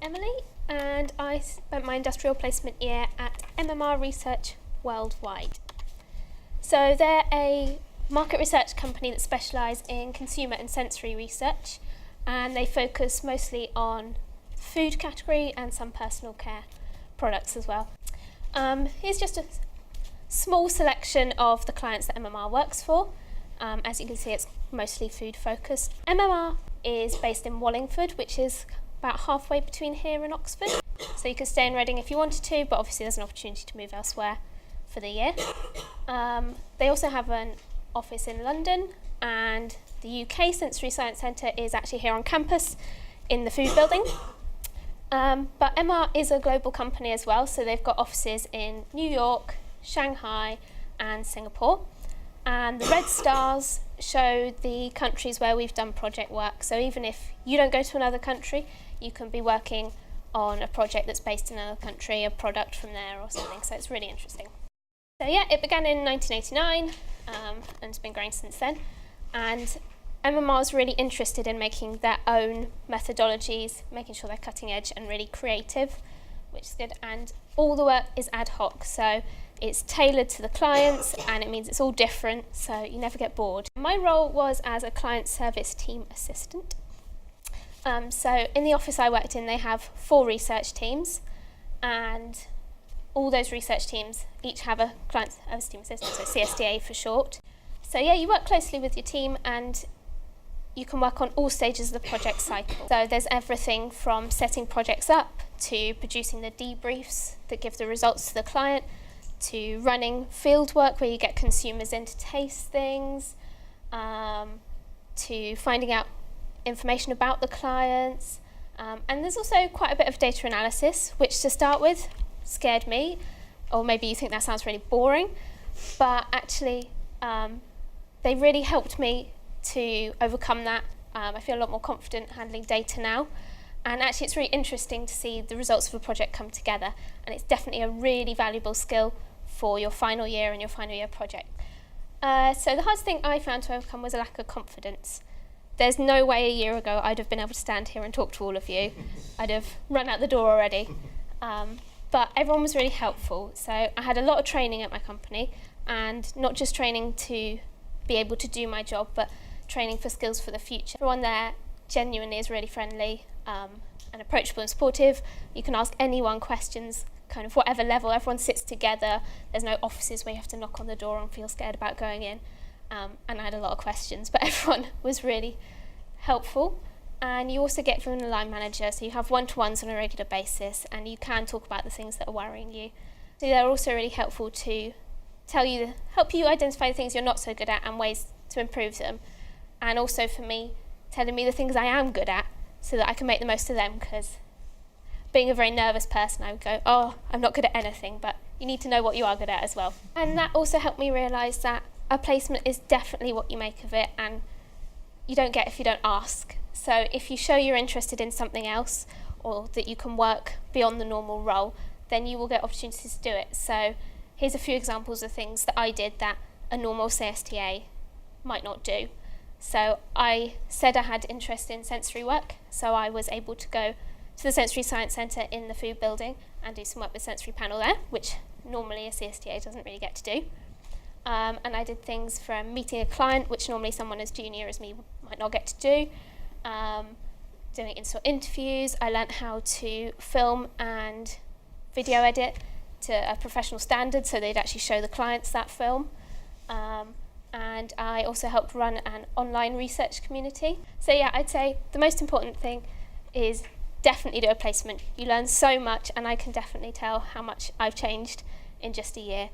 Emily, and I spent my industrial placement year at MMR Research Worldwide. So they're a market research company that specialise in consumer and sensory research, and they focus mostly on food category and some personal care products as well. Here's just a small selection of the clients that MMR works for. As you can see, it's mostly food focused. MMR is based in Wallingford, which is about halfway between here and Oxford. So you could stay in Reading if you wanted to, but obviously there's an opportunity to move elsewhere for the year. They also have an office in London, and the UK Sensory Science Centre is actually here on campus in the food building. But MR is a global company as well, so they've got offices in New York, Shanghai and Singapore. And the red stars show the countries where we've done project work. So even if you don't go to another country, you can be working on a project that's based in another country, a product from there or something. So it's really interesting. So yeah, it began in 1989 and it's been growing since then. And MMR is really interested in making their own methodologies, making sure they're cutting edge and really creative, which is good. And all the work is ad hoc. So it's tailored to the clients, and it means it's all different, so you never get bored. My role was as a client service team assistant. So in the office I worked in, they have 4 research teams, and all those research teams each have a client service team assistant, so CSTA for short. So yeah, you work closely with your team, and you can work on all stages of the project cycle. So there's everything from setting projects up to producing the debriefs that give the results to the client, to running field work where you get consumers in to taste things, to finding out information about the clients. And there's also quite a bit of data analysis, which to start with scared me, or maybe you think that sounds really boring, but actually they really helped me to overcome that. I feel a lot more confident handling data now. And actually it's really interesting to see the results of a project come together, and it's definitely a really valuable skill for your final year and your final year project. So the hardest thing I found to overcome was a lack of confidence. There's no way a year ago I'd have been able to stand here and talk to all of you. I'd have run out the door already. But everyone was really helpful. So I had a lot of training at my company, and not just training to be able to do my job, but training for skills for the future. Everyone there genuinely is really friendly and approachable and supportive. You can ask anyone questions, kind of whatever level. Everyone sits together. There's no offices where you have to knock on the door and feel scared about going in. And I had a lot of questions, but everyone was really helpful. And you also get from the line manager, so you have one-to-ones on a regular basis, and you can talk about the things that are worrying you. So they're also really helpful to help you identify the things you're not so good at and ways to improve them. And also for me, telling me the things I am good at so that I can make the most of them, because being a very nervous person, I would go, oh, I'm not good at anything, but you need to know what you are good at as well. And that also helped me realise that a placement is definitely what you make of it, and you don't get if you don't ask. So if you show you're interested in something else, or that you can work beyond the normal role, then you will get opportunities to do it. So here's a few examples of things that I did that a normal CSTA might not do. So I said I had interest in sensory work, so I was able to go to the Sensory Science Centre in the food building and do some work with sensory panel there, which normally a CSTA doesn't really get to do. And I did things from meeting a client, which normally someone as junior as me might not get to do, doing in-store interviews. I learnt how to film and video edit to a professional standard, so they'd actually show the clients that film. And I also helped run an online research community. So yeah, I'd say the most important thing is definitely do a placement. You learn so much, and I can definitely tell how much I've changed in just a year.